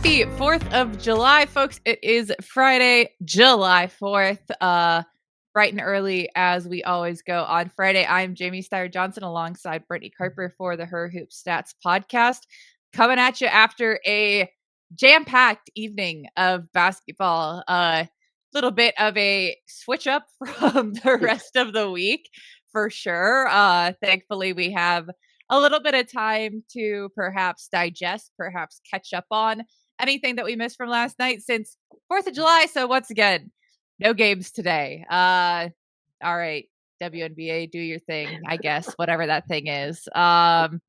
Happy 4th of July, folks. It is Friday, July 4th, bright and early as we always go on Friday. I'm Jamie Steyer Johnson alongside Brittany Carper for the Her Hoop Stats podcast, coming at you after a jam-packed evening of basketball. Little bit of a switch up from the rest of the week, for sure. Thankfully, we have a little bit of time to perhaps digest, perhaps catch up on anything that we missed from last night since 4th of July. So once again, no games today. All right, WNBA, do your thing, I guess, whatever that thing is. Well,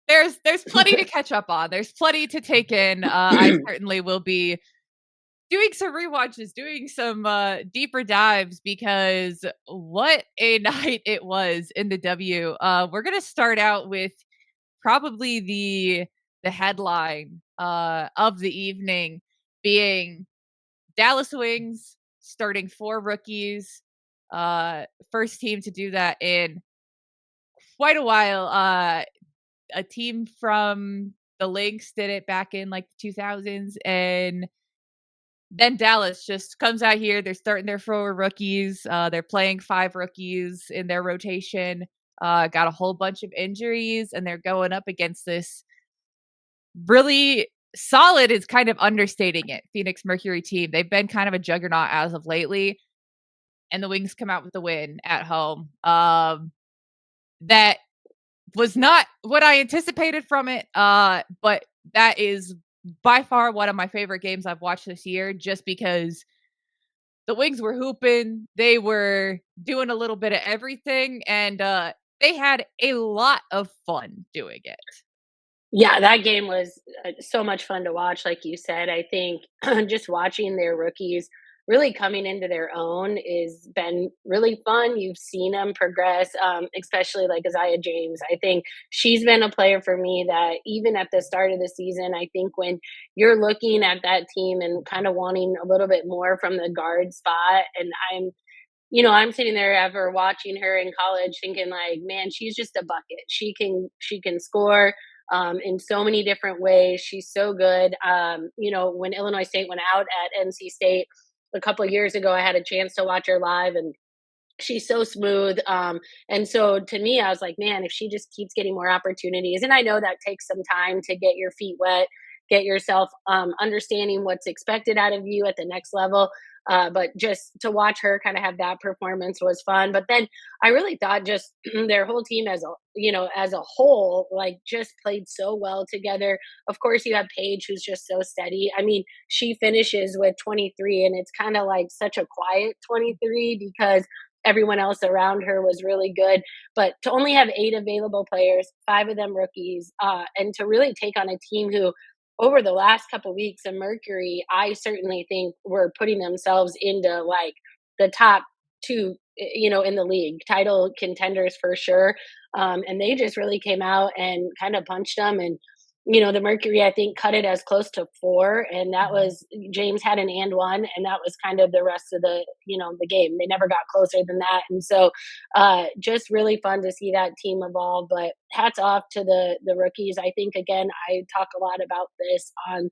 there's plenty to catch up on. There's plenty to take in. I certainly will be doing some rewatches, doing some deeper dives, because what a night it was in the W. We're gonna start out with probably the headline of the evening being Dallas Wings starting 4 rookies. First team to do that in quite a while. A team from the Lynx did it back in like the 2000s, and then Dallas just comes out here. They're starting their 4 rookies. They're playing 5 rookies in their rotation. Got a whole bunch of injuries, and they're going up against this really solid, is kind of understating it, Phoenix Mercury team. They've been kind of a juggernaut as of lately, and the Wings come out with the win at home. That was not what I anticipated from it, but that is by far one of my favorite games I've watched this year, just because the Wings were hooping. They were doing a little bit of everything, and they had a lot of fun doing it. Yeah, that game was so much fun to watch. Like you said, I think just watching their rookies really coming into their own is been really fun. You've seen them progress, especially like Isaiah James. I think she's been a player for me that even at the start of the season, I think when you're looking at that team and kind of wanting a little bit more from the guard spot, and I'm sitting there ever watching her in college thinking like, man, she's just a bucket. She can score in so many different ways. She's so good. When Illinois State went out at NC State a couple of years ago, I had a chance to watch her live, and she's so smooth. And so to me, I was like, man, if she just keeps getting more opportunities, and I know that takes some time to get your feet wet, get yourself understanding what's expected out of you at the next level. But just to watch her kind of have that performance was fun. But then I really thought just their whole team as a whole, like just played so well together. Of course, you have Paige, who's just so steady. I mean, she finishes with 23, and it's kind of like such a quiet 23 because everyone else around her was really good. But to only have 8 available players, 5 of them rookies, and to really take on a team who over the last couple weeks in Mercury, I certainly think were putting themselves into like the top 2, in the league, title contenders for sure. And they just really came out and kind of punched them. And the Mercury, I think, cut it as close to 4, and that was James had an and one, and that was kind of the rest of the game. They never got closer than that, and so just really fun to see that team evolve. But hats off to the rookies. I think again, I talk a lot about this on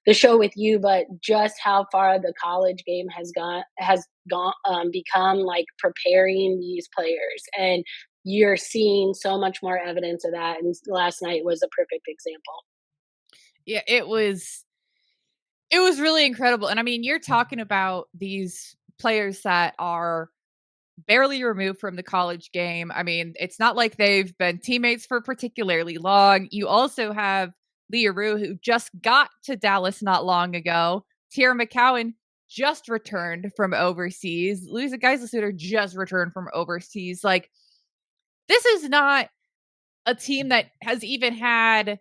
the show with you, but just how far the college game has become like preparing these players, and you're seeing so much more evidence of that. And last night was a perfect example. Yeah, it was really incredible. And I mean, you're talking about these players that are barely removed from the college game. I mean, it's not like they've been teammates for particularly long. You also have Leah Rue, who just got to Dallas not long ago. Tierra McCowan just returned from overseas. Louisa Geisler just returned from overseas. Like, this is not a team that has even had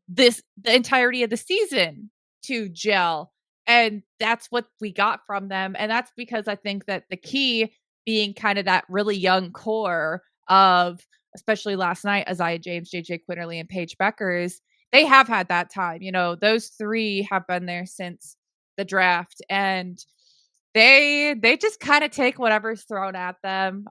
the entirety of the season to gel. And that's what we got from them. And that's because I think that the key being kind of that really young core of, especially last night, Isaiah James, JJ Quinterly, and Paige Beckers, they have had that time. Those 3 have been there since the draft, and they just kind of take whatever's thrown at them.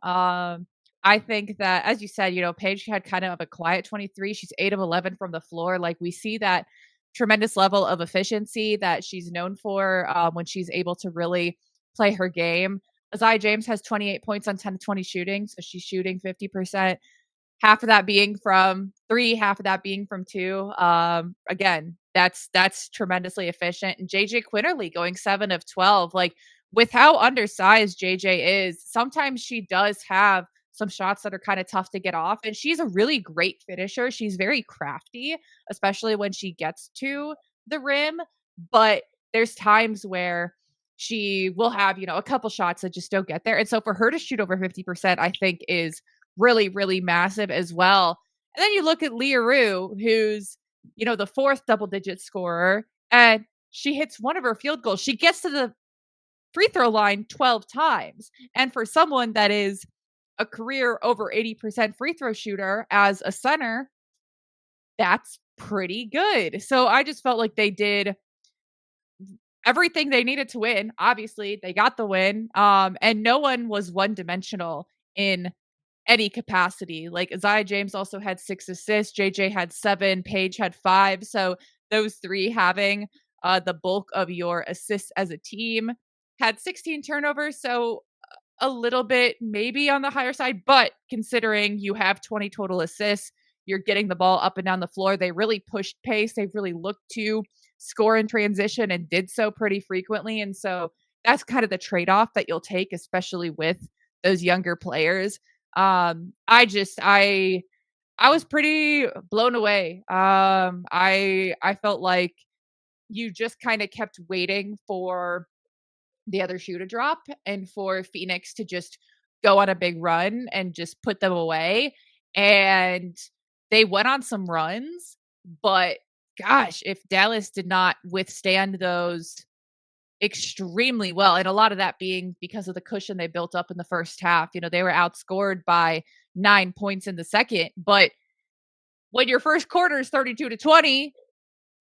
I think that, as you said, Paige had kind of a quiet 23. She's 8 of 11 from the floor. Like, we see that tremendous level of efficiency that she's known for when she's able to really play her game. Isaiah James has 28 points on 10 to 20 shooting, so she's shooting 50%. Half of that being from 3, half of that being from 2. Again, that's tremendously efficient. And JJ Quinterly going 7 of 12. Like, with how undersized JJ is, sometimes she does have some shots that are kind of tough to get off. And she's a really great finisher. She's very crafty, especially when she gets to the rim. But there's times where she will have, a couple shots that just don't get there. And so for her to shoot over 50%, I think is really, really massive as well. And then you look at Leah Rue, who's, the fourth double digit scorer, and she hits one of her field goals. She gets to the free throw line 12 times. And for someone that is a career over 80% free throw shooter as a center, that's pretty good. So I just felt like they did everything they needed to win. Obviously, they got the win. And no one was one dimensional in any capacity. Like, Isaiah James also had 6 assists, JJ had 7, Paige had 5. So those three having the bulk of your assists as a team, had 16 turnovers. So a little bit maybe on the higher side, but considering you have 20 total assists, you're getting the ball up and down the floor. They really pushed pace. They really looked to score in transition and did so pretty frequently. And so that's kind of the trade-off that you'll take, especially with those younger players. I was pretty blown away. I felt like you just kind of kept waiting for the other shoe to drop and for Phoenix to just go on a big run and just put them away. And they went on some runs, but gosh, if Dallas did not withstand those extremely well, and a lot of that being because of the cushion they built up in the first half. They were outscored by 9 points in the second, but when your first quarter is 32-20,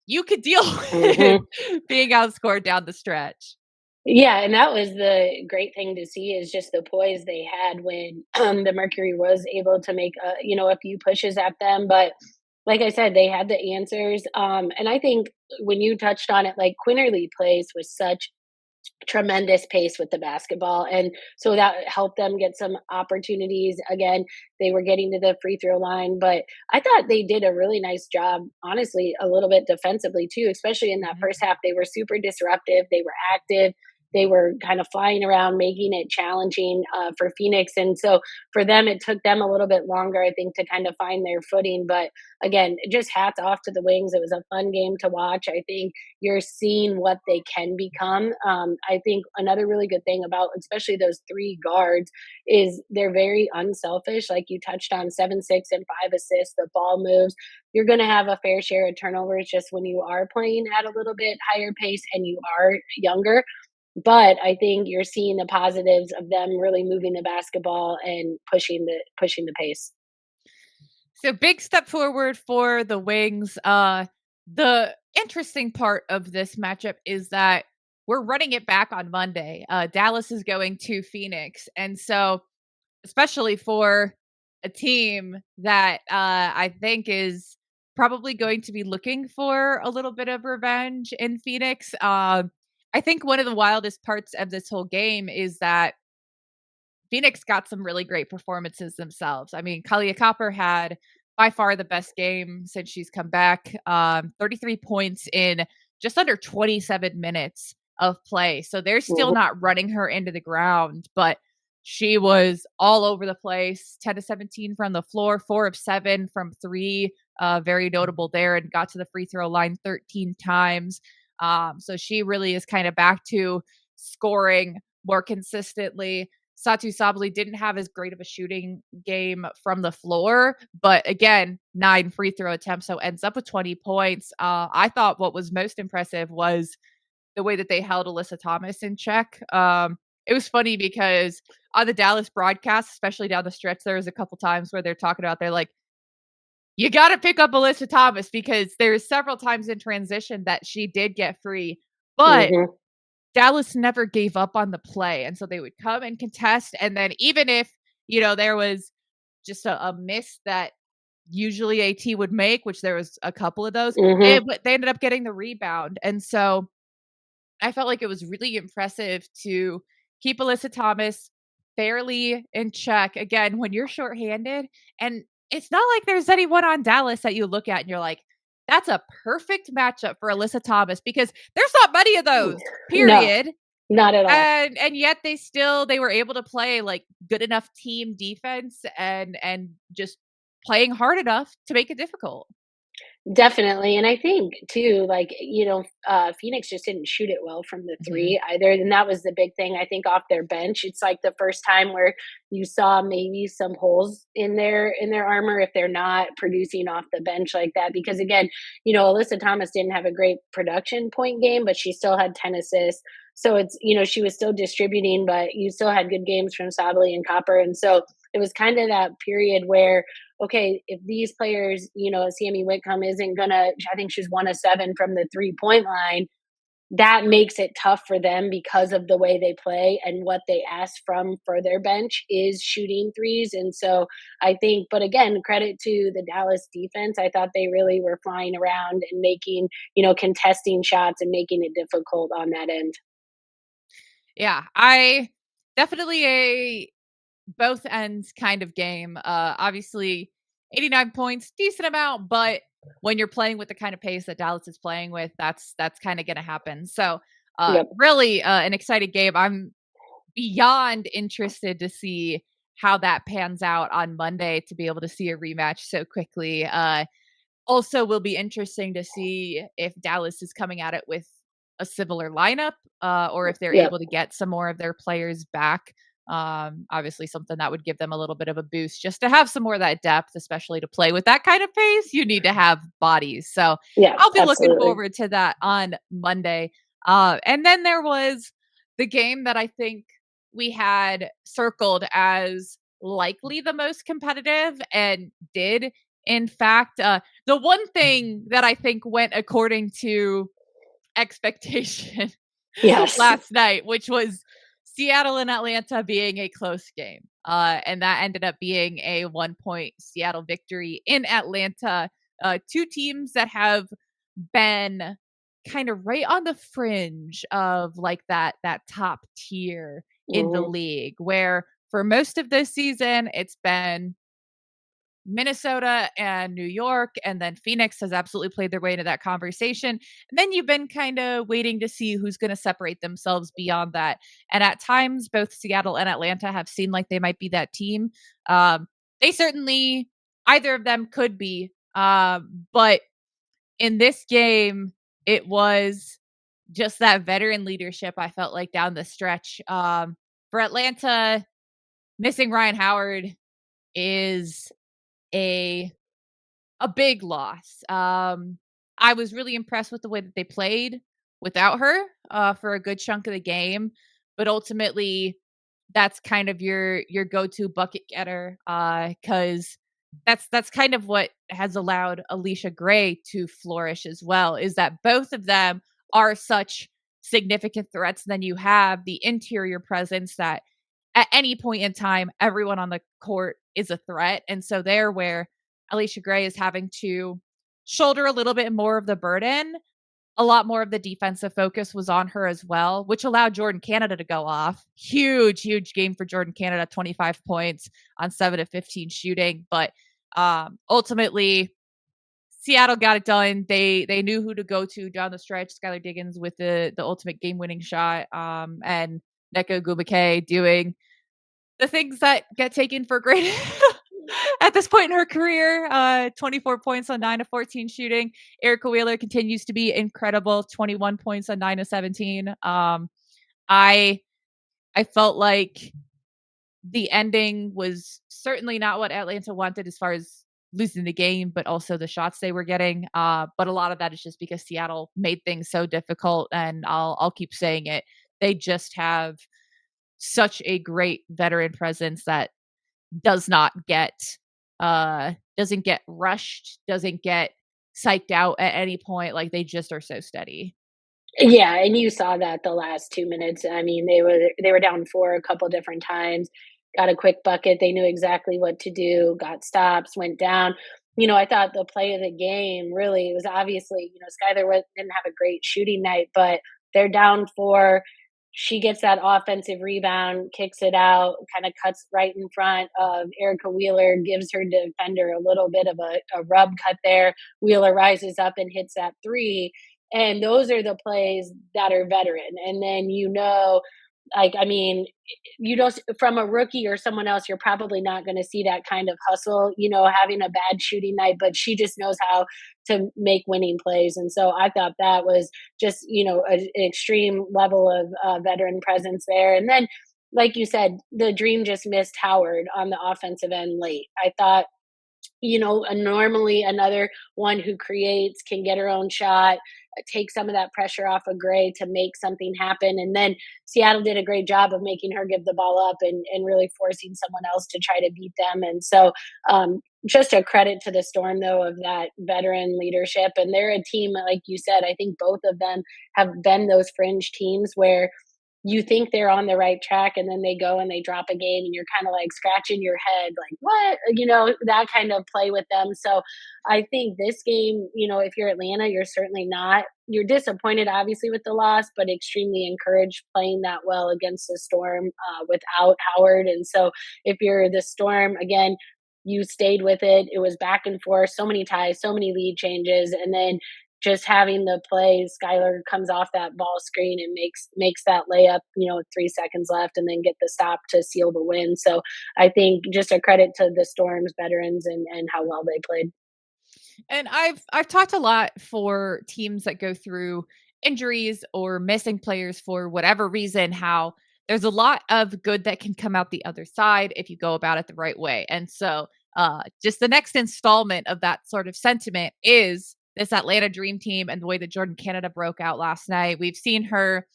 you could deal with Mhm. being outscored down the stretch. Yeah, and that was the great thing to see is just the poise they had when the Mercury was able to make a few pushes at them. But like I said, they had the answers. And I think when you touched on it, like Quinterly plays with such tremendous pace with the basketball, and so that helped them get some opportunities. Again, they were getting to the free throw line, but I thought they did a really nice job, honestly, a little bit defensively too, especially in that Mhm. first half. They were super disruptive, they were active, they were kind of flying around, making it challenging for Phoenix. And so for them, it took them a little bit longer, I think, to kind of find their footing. But again, just hats off to the Wings. It was a fun game to watch. I think you're seeing what they can become. I think another really good thing about especially those three guards is they're very unselfish. Like you touched on, 7, 6, and 5 assists. The ball moves. You're going to have a fair share of turnovers just when you are playing at a little bit higher pace and you are younger. But I think you're seeing the positives of them really moving the basketball and pushing the pace. So big step forward for the Wings. The interesting part of this matchup is that we're running it back on Monday. Dallas is going to Phoenix, and so especially for a team that I think is probably going to be looking for a little bit of revenge in Phoenix. I think one of the wildest parts of this whole game is that Phoenix got some really great performances themselves. I mean, Kalia Copper had by far the best game since she's come back. 33 points in just under 27 minutes of play. So they're still Mhm. not running her into the ground, but she was all over the place. 10 to 17 from the floor, 4 of 7 from 3. Very notable there, and got to the free throw line 13 times. So she really is kind of back to scoring more consistently. Satu Sabali didn't have as great of a shooting game from the floor, but again, 9 free throw attempts, so ends up with 20 points. I thought what was most impressive was the way that they held Alyssa Thomas in check. It was funny because on the Dallas broadcast, especially down the stretch, there was a couple times where they're talking about, they're like, you got to pick up Alyssa Thomas because there's several times in transition that she did get free, but Mhm. Dallas never gave up on the play, and so they would come and contest, and then even if, there was just a miss that usually AT would make, which there was a couple of those. Mhm. But they ended up getting the rebound. And so I felt like it was really impressive to keep Alyssa Thomas fairly in check. Again, when you're shorthanded, and it's not like there's anyone on Dallas that you look at and you're like, that's a perfect matchup for Alyssa Thomas because there's not many of those, No, period. not at all. And yet they were able to play like good enough team defense and just playing hard enough to make it difficult. Definitely, and I think too, like, Phoenix just didn't shoot it well from the Mhm. 3 either, and that was the big thing, I think, off their bench. It's like the first time where you saw maybe some holes in their armor if they're not producing off the bench like that, because again, Alyssa Thomas didn't have a great production point game, but she still had 10 assists. So it's, she was still distributing, but you still had good games from Sabally and Copper, and so it was kind of that period where, okay, if these players, Sammy Whitcomb isn't gonna, I think she's 1 of 7 from the 3-point line, that makes it tough for them because of the way they play and what they ask from for their bench is shooting threes. And so I think, but again, credit to the Dallas defense. I thought they really were flying around and making, contesting shots and making it difficult on that end. Yeah, I definitely a both ends kind of game. Obviously 89 points, decent amount, but when you're playing with the kind of pace that Dallas is playing with, that's kind of going to happen. So, Yep. really an excited game. I'm beyond interested to see how that pans out on Monday to be able to see a rematch so quickly. Also will be interesting to see if Dallas is coming at it with a similar lineup, or if they're Yep. able to get some more of their players back. Obviously something that would give them a little bit of a boost just to have some more of that depth, especially to play with that kind of pace. You need to have bodies. So Yeah, I'll be looking absolutely. forward to that on Monday. And then there was the game that I think we had circled as likely the most competitive and did in fact, the one thing that I think went according to expectation Yes. last night, which was Seattle and Atlanta being a close game. And that ended up being a 1 point Seattle victory in Atlanta. Two teams that have been kind of right on the fringe of like that top tier in the Hmm. league, where for most of this season it's been Minnesota and New York, and then Phoenix has absolutely played their way into that conversation. And then you've been kind of waiting to see who's going to separate themselves beyond that. And at times, both Seattle and Atlanta have seemed like they might be that team. They certainly, either of them could be. But in this game, it was just that veteran leadership, I felt like down the stretch. For Atlanta, missing Ryan Howard is a big loss. I was really impressed with the way that they played without her for a good chunk of the game, but ultimately that's kind of your go-to bucket getter cuz that's kind of what has allowed Alicia Gray to flourish as well, is that both of them are such significant threats. Then you have the interior presence that at any point in time everyone on the court is a threat, and so there where Alicia Gray is having to shoulder a little bit more of the burden. A lot more of the defensive focus was on her as well, which allowed Jordan Canada to go off. Huge, huge game for Jordan Canada, 25 points on 7 of 15 shooting. But ultimately, Seattle got it done. They knew who to go to down the stretch. Skylar Diggins with the ultimate game winning shot, and Neko Gumake doing the things that get taken for granted at this point in her career. 24 points on 9 of 14 shooting. Erica Wheeler continues to be incredible. 21 points on 9 of 17. I I felt like the ending was certainly not what Atlanta wanted as far as losing the game, but also the shots they were getting. But a lot of that is just because Seattle made things so difficult, and I'll keep saying it. They just have such a great veteran presence that does not get doesn't get rushed, doesn't get psyched out at any point. Like they just are so steady. Yeah, and you saw that the last 2 minutes. I mean, they were down 4 a couple different times. got a quick bucket. They knew exactly what to do, got stops, went down. I thought the play of the game really was obviously, Skylar didn't have a great shooting night, but they're down four. She gets that offensive rebound, kicks it out, kind of cuts right in front of Erica Wheeler, gives her defender a little bit of a rub cut there. Wheeler rises up and hits that three. And those are the plays that are veteran. And then, like, I mean, you don't, from a rookie or someone else, you're probably not going to see that kind of hustle, having a bad shooting night, but she just knows how to make winning plays. And so I thought that was just, an extreme level of veteran presence there. And then, like you said, the Dream just missed Howard on the offensive end late. I thought, normally another one who creates, can get her own shot, take some of that pressure off of Gray to make something happen. And then Seattle did a great job of making her give the ball up and really forcing someone else to try to beat them. And so, just a credit to the Storm, though, of that veteran leadership. And they're a team, like you said, I think both of them have been those fringe teams where you think they're on the right track and then they go and they drop a game and you're kind of like scratching your head like what, that kind of play with them. So I think this game, if you're Atlanta, you're disappointed obviously with the loss, but extremely encouraged playing that well against the Storm without Howard. And so if you're the Storm, again, you stayed with it. It was back and forth, so many ties, so many lead changes, and then just having the play, Skylar comes off that ball screen and makes that layup, 3 seconds left, and then get the stop to seal the win. So I think just a credit to the Storm's veterans and how well they played. And I've talked a lot for teams that go through injuries or missing players for whatever reason, how there's a lot of good that can come out the other side if you go about it the right way. And so just the next installment of that sort of sentiment is this Atlanta Dream Team and the way that Jordan Canada broke out last night. We've seen her,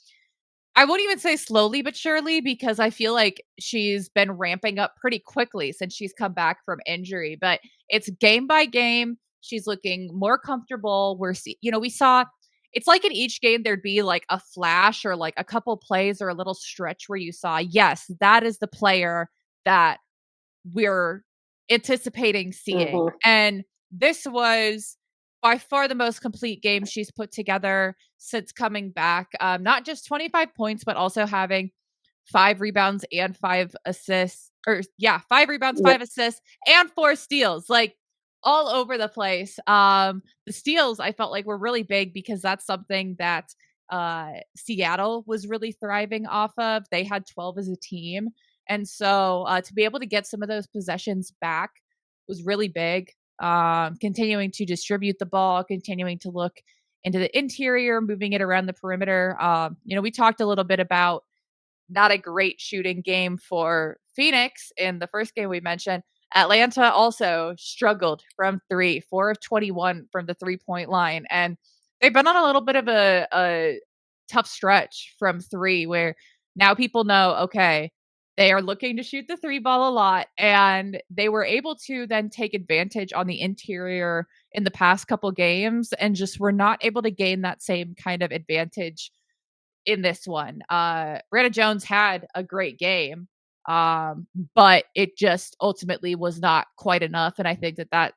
I won't even say slowly but surely, because I feel like she's been ramping up pretty quickly since she's come back from injury, but it's game by game. She's looking more comfortable. We saw it's like in each game there'd be like a flash or like a couple plays or a little stretch where you saw, yes, that is the player that we're anticipating seeing. Mm-hmm. And this was by far the most complete game she's put together since coming back. Not just 25 points, but also having 5 rebounds and 5 assists. Or yeah, 5 rebounds, Yep. 5 assists, and 4 steals. Like all over the place. The steals I felt like were really big because that's something that Seattle was really thriving off of. They had 12 as a team. And so to be able to get some of those possessions back was really big. Continuing to distribute the ball, continuing to look into the interior, moving it around the perimeter. We talked a little bit about not a great shooting game for Phoenix in the first game we mentioned. Atlanta also struggled from three, 4 of 21 from the 3-point line. And they've been on a little bit of a tough stretch from three where now people know, okay, they are looking to shoot the three ball a lot, and they were able to then take advantage on the interior in the past couple games and just were not able to gain that same kind of advantage in this one. Brianna Jones had a great game, but it just ultimately was not quite enough. And I think that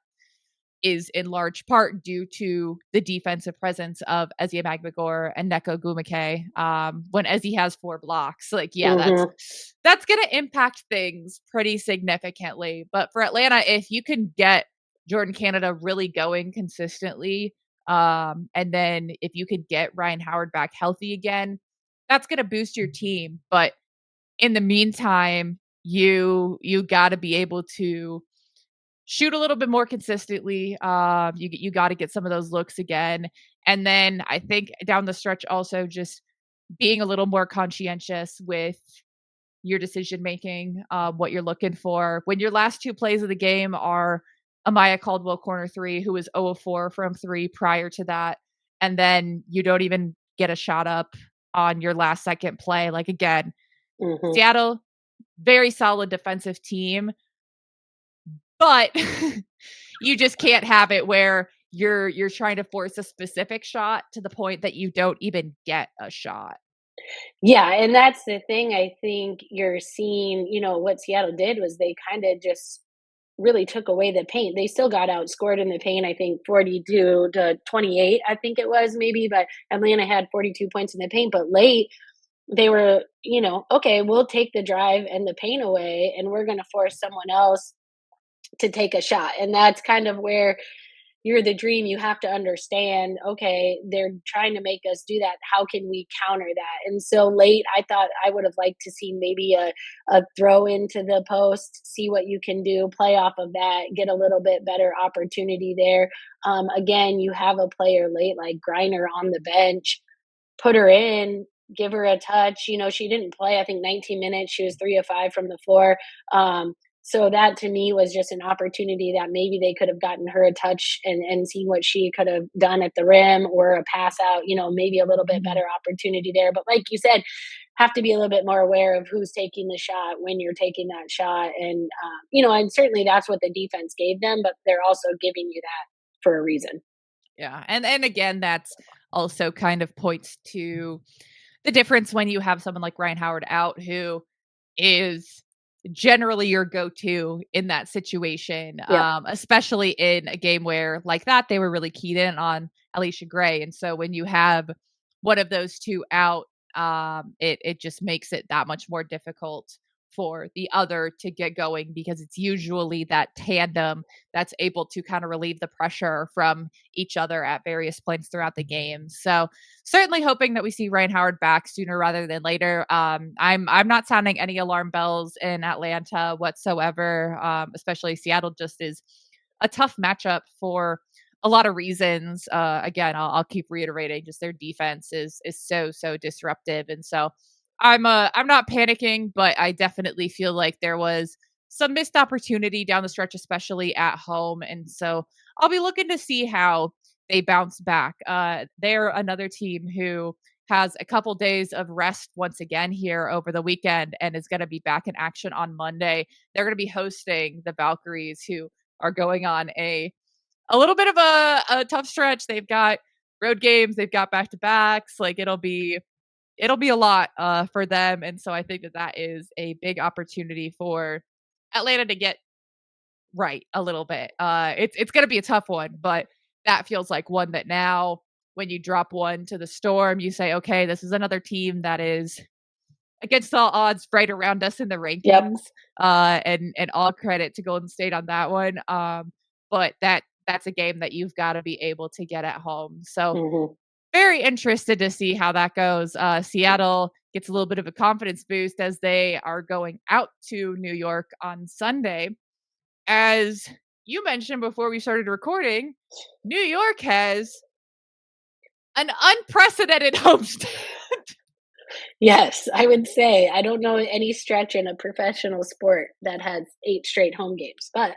is in large part due to the defensive presence of Ezia Magmagor and Neko Gumake. When Ezzy has 4 blocks, like, yeah, Mm-hmm. that's going to impact things pretty significantly. But for Atlanta, if you can get Jordan Canada really going consistently, and then if you could get Ryan Howard back healthy again, that's going to boost your team. But in the meantime, you got to be able to shoot a little bit more consistently. You got to get some of those looks again. And then I think down the stretch also just being a little more conscientious with your decision making, what you're looking for. When your last 2 plays of the game are Amaya Caldwell corner 3, who was 0 of 4 from 3 prior to that, and then you don't even get a shot up on your last second play. Like, again, Mm-hmm. Seattle, very solid defensive team, but you just can't have it where you're trying to force a specific shot to the point that you don't even get a shot. Yeah, and that's the thing I think you're seeing, what Seattle did was they kinda just really took away the paint. They still got outscored in the paint, I think 42 to 28, I think it was maybe, but Atlanta had 42 points in the paint, but late they were, okay, we'll take the drive and the paint away and we're going to force someone else to take a shot. And that's kind of where you're the dream. You have to understand, okay, they're trying to make us do that. How can we counter that? And so late, I thought I would have liked to see maybe a throw into the post, see what you can do, play off of that, get a little bit better opportunity there. Again, you have a player late like Griner on the bench, put her in, give her a touch. She didn't play, I think, 19 minutes. She was 3 of 5 from the floor. So that to me was just an opportunity that maybe they could have gotten her a touch and seen what she could have done at the rim or a pass out, maybe a little bit Mhm. better opportunity there. But like you said, have to be a little bit more aware of who's taking the shot when you're taking that shot. And certainly that's what the defense gave them, but they're also giving you that for a reason. Yeah, and again, that's also kind of points to the difference when you have someone like Ryan Howard out, who is generally your go-to in that situation, Yep. especially in a game where, like that, they were really keyed in on Alicia Gray, and so when you have one of those 2 out, it just makes it that much more difficult for the other to get going, because it's usually that tandem that's able to kind of relieve the pressure from each other at various points throughout the game. So certainly hoping that we see Ryan Howard back sooner rather than later. I'm not sounding any alarm bells in Atlanta whatsoever. Especially Seattle just is a tough matchup for a lot of reasons. Again, I'll keep reiterating, just their defense is so disruptive, and so I'm not panicking, but I definitely feel like there was some missed opportunity down the stretch, especially at home, and so I'll be looking to see how they bounce back. They're another team who has a couple days of rest once again here over the weekend and is going to be back in action on Monday. They're going to be hosting the Valkyries, who are going on a little bit of a tough stretch. They've got road games, they've got back to backs. Like it'll be a lot for them, and so I think that that is a big opportunity for Atlanta to get right a little bit. It's gonna be a tough one, but that feels like one that now when you drop one to the Storm, you say, "Okay, this is another team that is against all odds right around us in the Yep. rankings." And all credit to Golden State on that one. But that's a game that you've gotta be able to get at home. So Hmm. very interested to see how that goes. Seattle gets a little bit of a confidence boost as they are going out to New York on Sunday. As you mentioned before we started recording, New York has an unprecedented homestand. Yes, I would say I don't know any stretch in a professional sport that has 8 straight home games, but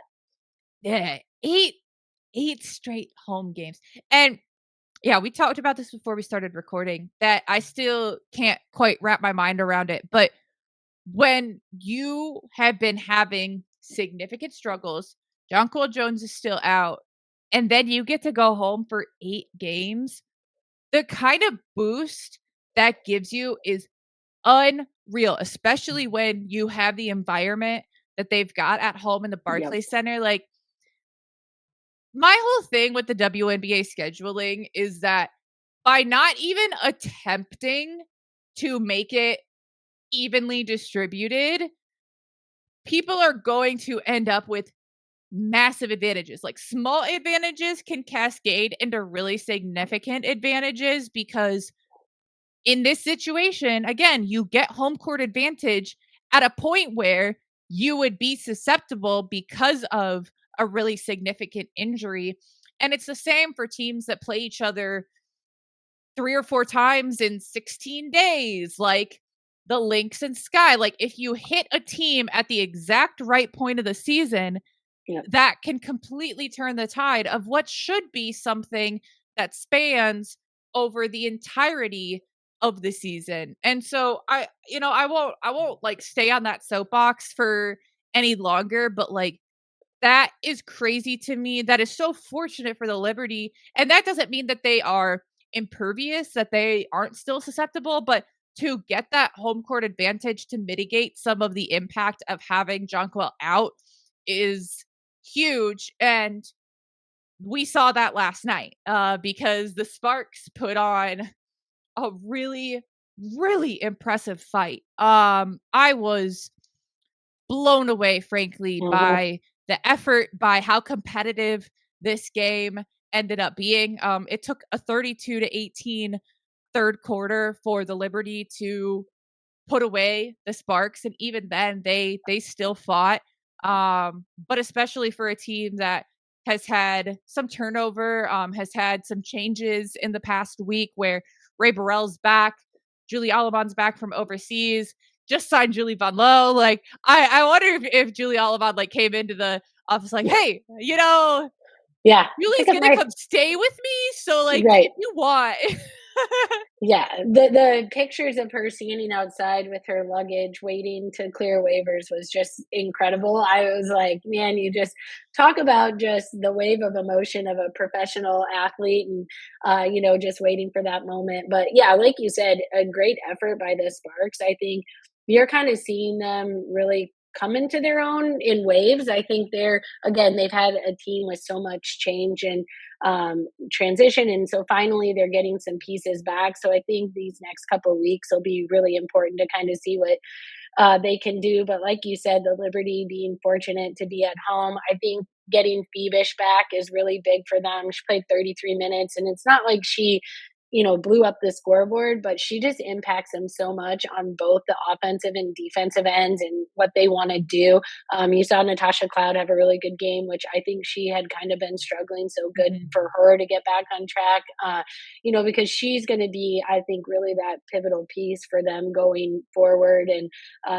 Yeah, eight straight home games. And yeah, we talked about this before we started recording, that I still can't quite wrap my mind around it. But when you have been having significant struggles, John Cole Jones is still out, and then you get to go home for 8 games, the kind of boost that gives you is unreal, especially when you have the environment that they've got at home in the yep. Barclays Center. Like, my whole thing with the WNBA scheduling is that by not even attempting to make it evenly distributed, people are going to end up with massive advantages. Like, small advantages can cascade into really significant advantages, because in this situation, again, you get home court advantage at a point where you would be susceptible because of a really significant injury. And it's the same for teams that play each other 3 or 4 times in 16 days, like the Lynx and Sky. Like, if you hit a team at the exact right point of the season, Yep. that can completely turn the tide of what should be something that spans over the entirety of the season. And so I won't like stay on that soapbox for any longer, but like that is crazy to me. That is so fortunate for the Liberty. And that doesn't mean that they are impervious, that they aren't still susceptible, but to get that home court advantage to mitigate some of the impact of having Jonquel out is huge. And we saw that last night because the Sparks put on a really, really impressive fight. I was blown away, frankly, Mhm. by the effort, by how competitive this game ended up being. It took a 32-18 third quarter for the Liberty to put away the Sparks, and even then they still fought. But especially for a team that has had some turnover, has had some changes in the past week where Ray Burrell's back, Julie Alabon's back from overseas, just signed Julie Von Lowe. Like I wonder if Julie Alabon like came into the office like, hey, Yeah, pick Julie's up gonna my come stay with me. So like right. if you want. Yeah, the pictures of her standing outside with her luggage waiting to clear waivers was just incredible. I was like, man, you just talk about just the wave of emotion of a professional athlete and just waiting for that moment. But yeah, like you said, a great effort by the Sparks. I think you're kind of seeing them really come into their own in waves. I think they've had a team with so much change and transition. And so finally they're getting some pieces back. So I think these next couple of weeks will be really important to kind of see what they can do. But like you said, the Liberty being fortunate to be at home, I think getting Phoebus back is really big for them. She played 33 minutes, and it's not like she blew up the scoreboard, but she just impacts them so much on both the offensive and defensive ends and what they want to do. You saw Natasha Cloud have a really good game, which I think she had kind of been struggling. So good Mhm. for her to get back on track, because she's going to be, I think, really that pivotal piece for them going forward and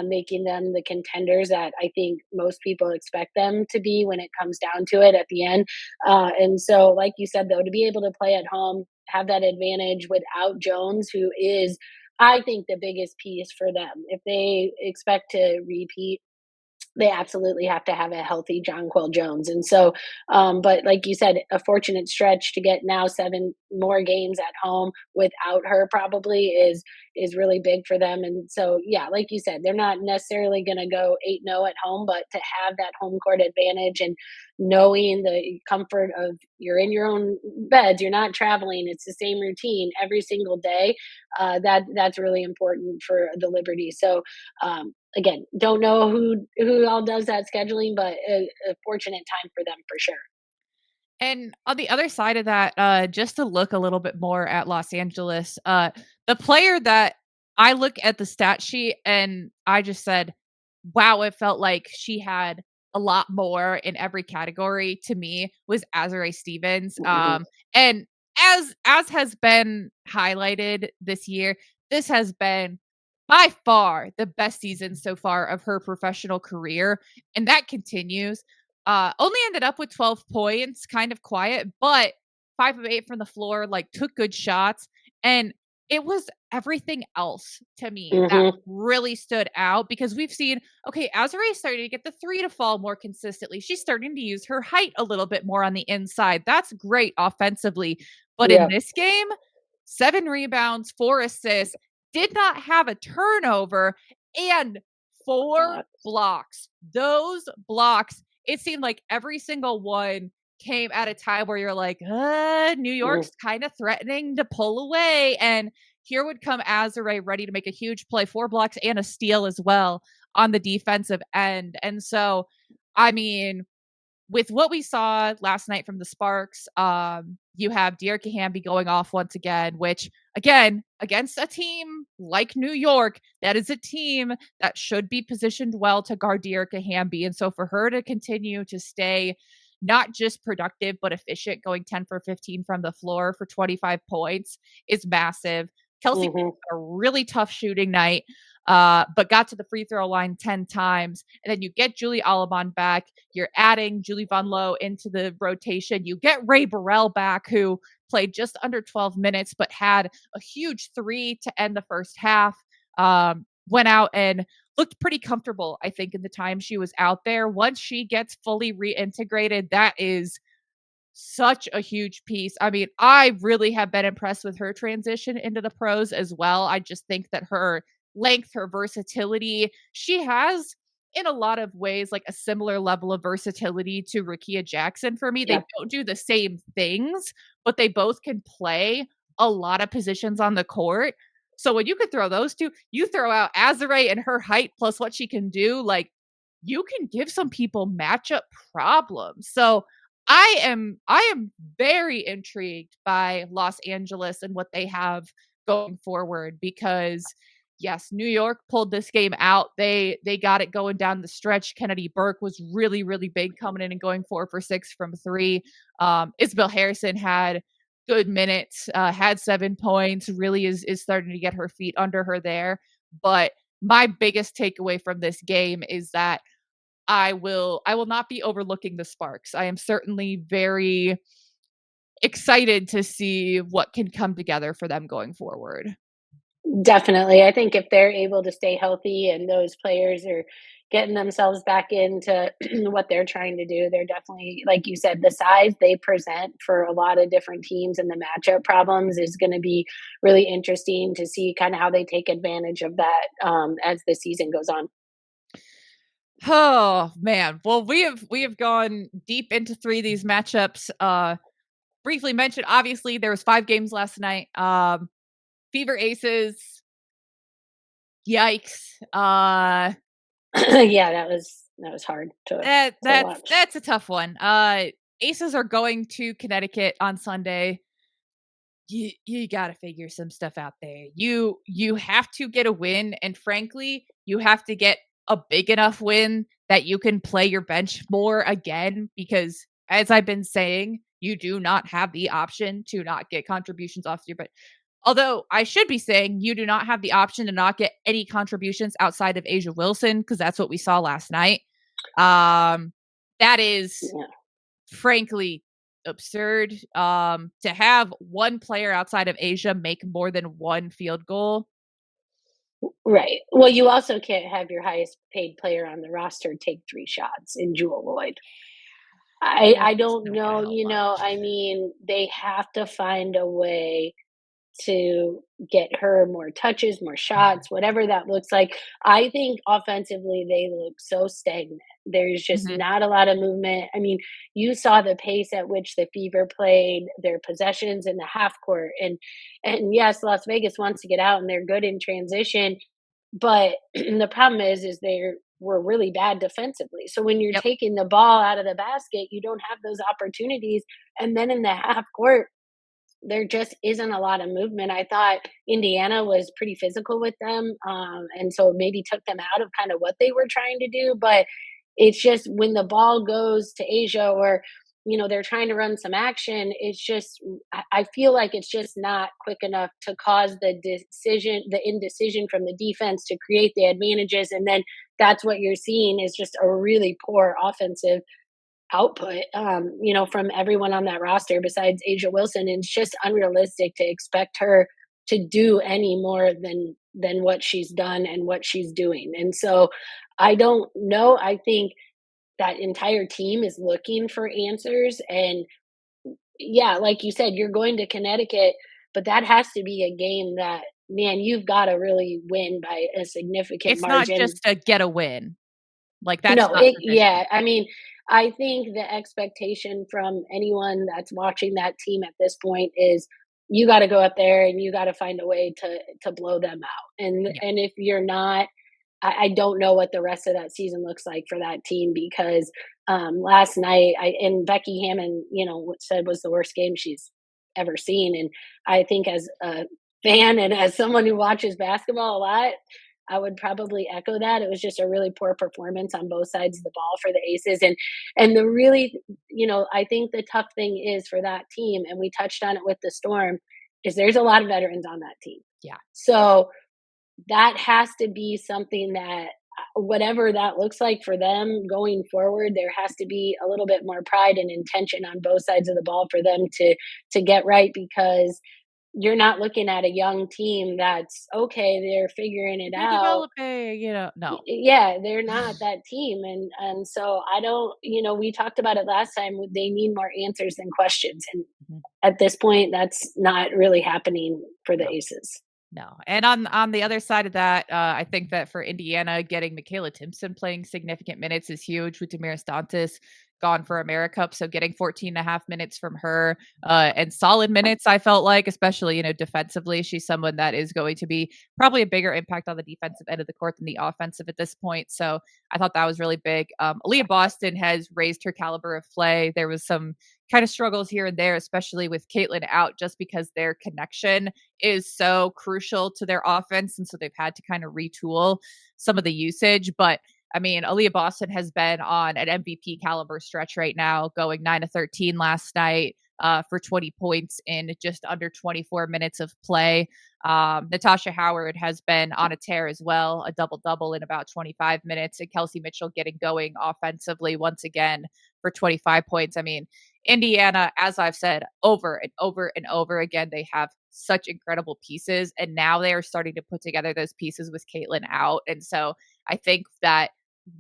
making them the contenders that I think most people expect them to be when it comes down to it at the end. And so, like you said, though, to be able to play at home, have that advantage without Jones, who is, I think, the biggest piece for them. If they expect to repeat, they absolutely have to have a healthy Jonquel Jones. And so, but like you said, a fortunate stretch to get now 7 more games at home without her probably is really big for them. And so, yeah, like you said, they're not necessarily going to go 8-0 at home, but to have that home court advantage and knowing the comfort of you're in your own beds, you're not traveling, it's the same routine every single day. That's really important for the Liberty. So, again, don't know who all does that scheduling, but a fortunate time for them for sure. And on the other side of that, just to look a little bit more at Los Angeles, the player that I look at the stat sheet and I just said, wow, it felt like she had a lot more in every category to me was Azare Stevens. Mhm. And as has been highlighted this year, this has been by far the best season so far of her professional career, and that continues. Only ended up with 12 points, kind of quiet, but 5 of 8 from the floor, like took good shots. And it was everything else to me that Mhm. really stood out because we've seen, okay, Azare starting to get the three to fall more consistently. She's starting to use her height a little bit more on the inside. That's great offensively. But in Yeah. this game, 7 rebounds, 4 assists, did not have a turnover, and 4 Blocks. blocks. Those blocks, it seemed like every single one came at a time where you're like, New Mm. York's kind of threatening to pull away. And here would come Azare ready to make a huge play, 4 blocks and a steal as well on the defensive end. And so, I mean, with what we saw last night from the Sparks, you have Dearica Hamby going off once again, which again, against a team like New York, that is a team that should be positioned well to guard Dearica Hamby. And so for her to continue to stay not just productive, but efficient, going 10 for 15 from the floor for 25 points is massive. Kelsey Mhm. had a really tough shooting night, but got to the free throw line 10 times. And then you get Julie Alabon back. You're adding Julie Von Lowe into the rotation. You get Ray Burrell back, who played just under 12 minutes, but had a huge three to end the first half. Went out and looked pretty comfortable, I think, in the time she was out there. Once she gets fully reintegrated, that is such a huge piece. I mean, I really have been impressed with her transition into the pros as well. I just think that her length, her versatility, she has in a lot of ways like a similar level of versatility to Rakia Jackson for me. They Yeah. don't do the same things, but they both can play a lot of positions on the court. So when you could throw those two, you throw out Azare and her height plus what she can do, like you can give some people matchup problems. So I am very intrigued by Los Angeles and what they have going forward because yes, New York pulled this game out. They got it going down the stretch. Kennedy Burke was really really big coming in and going 4 for 6 from 3. Isabel Harrison had good minutes, had 7 points, really is starting to get her feet under her there. But my biggest takeaway from this game is that I will not be overlooking the Sparks. I am certainly very excited to see what can come together for them going forward. Definitely. I think if they're able to stay healthy and those players are getting themselves back into what they're trying to do, they're definitely, like you said, the size they present for a lot of different teams and the matchup problems is going to be really interesting to see kind of how they take advantage of that as the season goes on. Oh man. Well, we have gone deep into 3 of these matchups. Briefly mentioned, obviously there was 5 games last night. Fever Aces, yikes. Yeah, that was hard to watch. That's a tough one. Aces are going to Connecticut on Sunday. You got to figure some stuff out there. You have to get a win, and frankly, you have to get a big enough win that you can play your bench more again because as I've been saying, you do not have the option to not get contributions off your bench. Although I should be saying you do not have the option to not get any contributions outside of Asia Wilson because that's what we saw last night. That is Yeah. frankly absurd. To have one player outside of Asia make more than one field goal. Right. Well, you also can't have your highest paid player on the roster take 3 shots in Jewel Lloyd. I It's don't not gonna know, help I much. mean, they have to find a way to get her more touches, more shots, whatever that looks like. I think offensively they look so stagnant. There's just Mhm. not a lot of movement. I mean, you saw the pace at which the Fever played their possessions in the half court, and yes, Las Vegas wants to get out and they're good in transition, but the problem is they were really bad defensively. So when you're Yep. taking the ball out of the basket, you don't have those opportunities. And then in the half court, there just isn't a lot of movement. I thought Indiana was pretty physical with them, and so maybe took them out of kind of what they were trying to do. But it's just when the ball goes to Asia or they're trying to run some action, it's just I feel like it's just not quick enough to cause the indecision from the defense to create the advantages, and then that's what you're seeing is just a really poor offensive output, from everyone on that roster besides Asia Wilson. And it's just unrealistic to expect her to do any more than what she's done and what she's doing. And so I don't know. I think that entire team is looking for answers. And yeah, like you said, you're going to Connecticut, but that has to be a game that man, you've got to really win by a significant It's not margin. just a get a win. Like that's No, not yeah, sufficient. I mean, I think the expectation from anyone that's watching that team at this point is you gotta go up there and you gotta find a way to blow them out. Yeah. And if you're not, I don't know what the rest of that season looks like for that team because last night and Becky Hammond, said was the worst game she's ever seen. And I think as a fan and as someone who watches basketball a lot, I would probably echo that. It was just a really poor performance on both sides of the ball for the Aces. And the really, I think the tough thing is for that team, and we touched on it with the Storm, is there's a lot of veterans on that team. Yeah. So that has to be something that whatever that looks like for them going forward, there has to be a little bit more pride and intention on both sides of the ball for them to get right because you're not looking at a young team that's okay, they're figuring it They're out. developing, no. Yeah, they're not that team, and so I don't, we talked about it last time. They need more answers than questions, and Mhm. at this point, that's not really happening for the No. Aces. No, and on the other side of that, I think that for Indiana, getting Michaela Timpson playing significant minutes is huge with Damaris Dantas gone for AmeriCup, so getting 14.5 minutes from her, and solid minutes, I felt like, especially, defensively. She's someone that is going to be probably a bigger impact on the defensive end of the court than the offensive at this point, so I thought that was really big. Aaliyah Boston has raised her caliber of play. There was some kind of struggles here and there, especially with Caitlin out, just because their connection is so crucial to their offense. And so they've had to kind of retool some of the usage. But I mean, Aaliyah Boston has been on an MVP caliber stretch right now, going 9 of 13 last night for 20 points in just under 24 minutes of play. Natasha Howard has been on a tear as well, a double double in about 25 minutes, and Kelsey Mitchell getting going offensively once again for 25 points. I mean, Indiana, as I've said over and over and over again, they have such incredible pieces. And now they are starting to put together those pieces with Caitlin out. And so I think that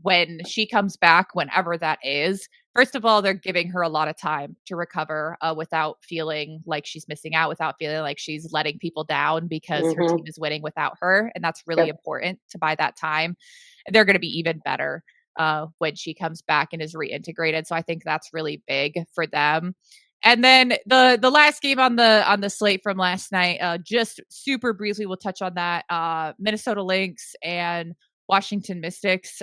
when she comes back, whenever that is, first of all, they're giving her a lot of time to recover without feeling like she's missing out, without feeling like she's letting people down because her Hmm. team is winning without her. And that's really Yep. important to buy that time. They're going to be even better when she comes back and is reintegrated. So I think that's really big for them. And then the last game on the slate from last night, just super briefly, we'll touch on that. Minnesota Lynx and Washington Mystics.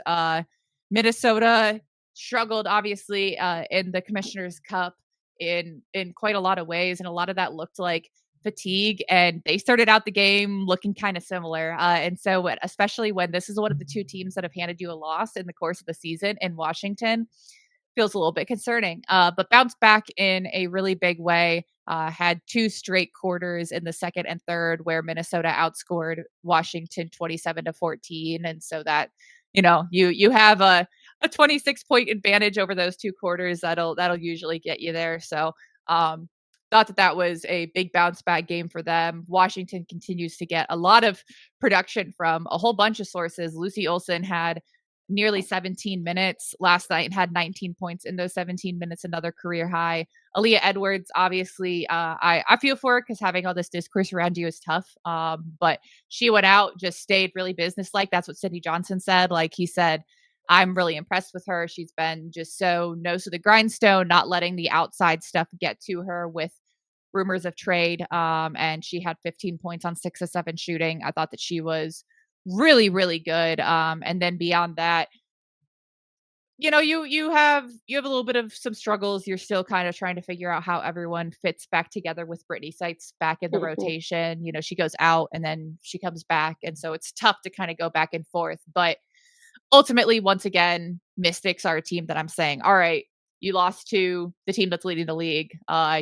Minnesota struggled obviously in the Commissioner's Cup in quite a lot of ways, and a lot of that looked like fatigue. And they started out the game looking kind of similar. And so, especially when this is one of the two teams that have handed you a loss in the course of the season in Washington, feels a little bit concerning. But bounced back in a really big way. Had two straight quarters in the second and third where Minnesota outscored Washington 27-14, and so that you have a 26-point advantage over those two quarters. That'll usually get you there. So um, thought that was a big bounce back game for them. Washington continues to get a lot of production from a whole bunch of sources. Lucy Olson had nearly 17 minutes last night and had 19 points in those 17 minutes, another career high. Aaliyah Edwards, obviously, I feel for her because having all this discourse around you is tough. But she went out, just stayed really businesslike. That's what Sidney Johnson said. Like he said, I'm really impressed with her. She's been just so nose to the grindstone, not letting the outside stuff get to her with rumors of trade. And she had 15 points on 6 of 7 shooting. I thought that she was really, really good. And then beyond that, you have a little bit of some struggles. You're still kind of trying to figure out how everyone fits back together with Brittany Sites back in the Hmm. rotation. She goes out and then she comes back, and so it's tough to kind of go back and forth. But ultimately, once again, Mystics are a team that I'm saying, all right, you lost to the team that's leading the league.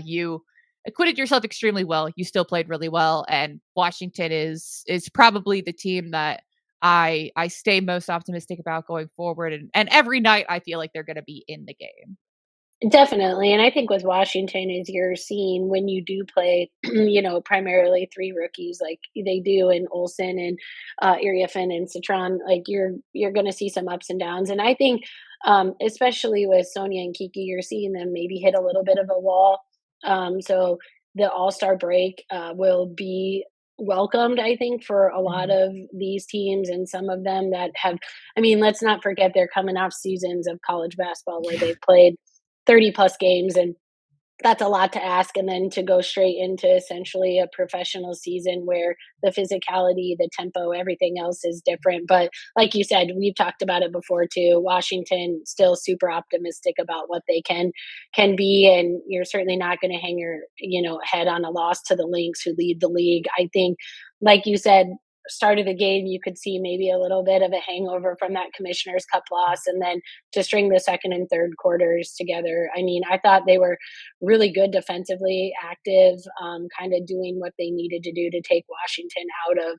You acquitted yourself extremely well. You still played really well, and Washington is probably the team that I stay most optimistic about going forward. And every night I feel like they're going to be in the game. Definitely, and I think with Washington is you're seeing when you do play, primarily 3 rookies like they do in Olsen and, Iriafen and Citron, like you're gonna see some ups and downs, and I think, especially with Sonia and Kiki, you're seeing them maybe hit a little bit of a wall, so the All-Star break, will be welcomed, I think, for a lot Mhm. of these teams and some of them that have, I mean, let's not forget they're coming off seasons of college basketball where they've played 30 plus games, and that's a lot to ask, and then to go straight into essentially a professional season where the physicality, the tempo, everything else is different. But like you said, we've talked about it before too. Washington still super optimistic about what they can be, and you're certainly not going to hang your head on a loss to the Lynx, who lead the league. I think, like you said, start of the game, you could see maybe a little bit of a hangover from that Commissioner's Cup loss, and then to string the second and third quarters together. I mean, I thought they were really good defensively, active, kind of doing what they needed to do to take Washington out of,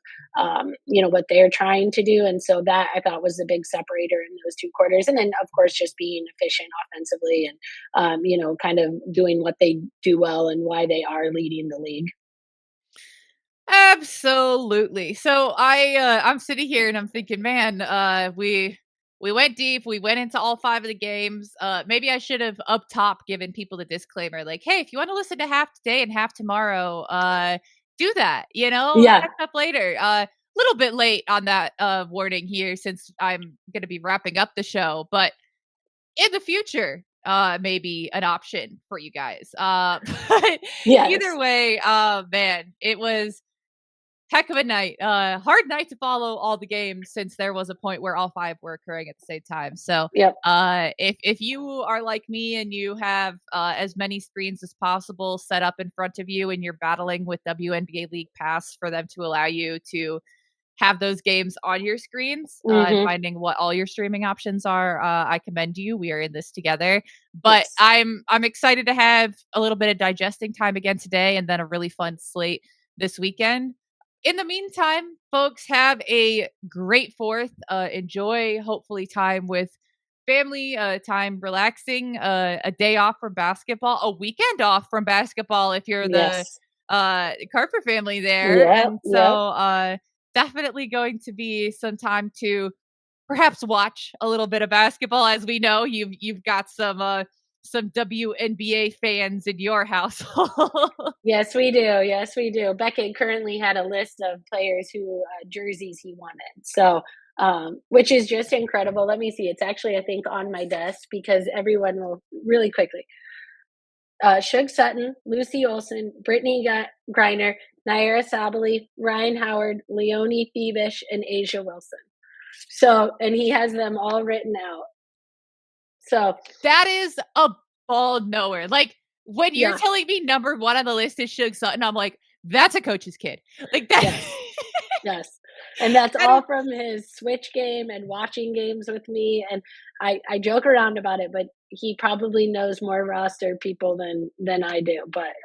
what they're trying to do. And so that I thought was the big separator in those 2 quarters. And then, of course, just being efficient offensively and, kind of doing what they do well and why they are leading the league. Absolutely. So I'm sitting here and I'm thinking, man, we went deep. We went into all 5 of the games. Maybe I should have up top given people the disclaimer, like, hey, if you want to listen to half today and half tomorrow, do that. Yeah. Catch up later. Little bit late on that warning here since I'm going to be wrapping up the show, but in the future, maybe an option for you guys. But either Yes. way, man, it was heck of a night. Hard night to follow all the games since there was a point where all 5 were occurring at the same time. So, Yep. if you are like me and you have as many screens as possible set up in front of you and you're battling with WNBA League Pass for them to allow you to have those games on your screens, and Mhm. finding what all your streaming options are, I commend you. We are in this together. But Yes. I'm excited to have a little bit of digesting time again today and then a really fun slate this weekend. In the meantime, folks, have a great 4th. Enjoy, hopefully, time with family, time relaxing, a day off from basketball, a weekend off from basketball if you're the Yes. Carper family there. Yep. And so, Yep. definitely going to be some time to perhaps watch a little bit of basketball. As we know, you've got some WNBA fans in your household. Yes, we do. Yes, we do. Beckett currently had a list of players who jerseys he wanted. So, which is just incredible. Let me see. It's actually, I think, on my desk because everyone will really quickly. Shug Sutton, Lucy Olson, Brittany Griner, Naira Sabali, Ryan Howard, Leonie Thiebish, and Asia Wilson. So, and he has them all written out. So, That is a ball knower. Like, when you're yeah, telling me number 1 on the list is Shug Sutton, I'm like, "That's a coach's kid." Like, that yes. Yes, and that's that is all from his Switch game and watching games with me, and I joke around about it, but he probably knows more roster people than I do, but,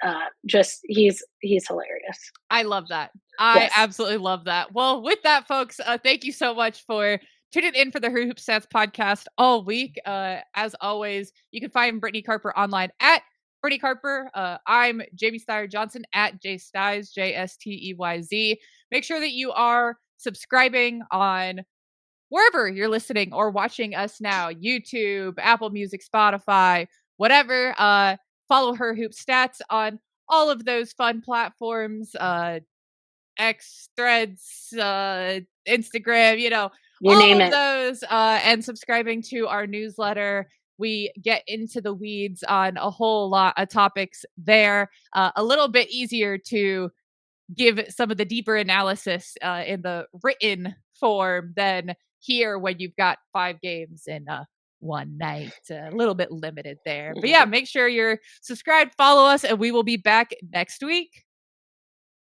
just he's hilarious. I love that. I Yes. absolutely love that. Well, with that, folks, thank you so much for tuning in for the Hoop Stats podcast all week. As always, you can find Brittany Carper online at Brittany Carper. I'm Jamie Steyer Johnson at J Styes, JSTEYZ. Make sure that you are subscribing on wherever you're listening or watching us now, YouTube, Apple Music, Spotify, whatever. Follow her Hoop Stats on all of those fun platforms, X, Threads, Instagram, You all name of it. those, and subscribing to our newsletter. We get into the weeds on a whole lot of topics there. A little bit easier to give some of the deeper analysis in the written form than here when you've got 5 games in one night. A little bit limited there. But yeah, make sure you're subscribed, follow us, and we will be back next week.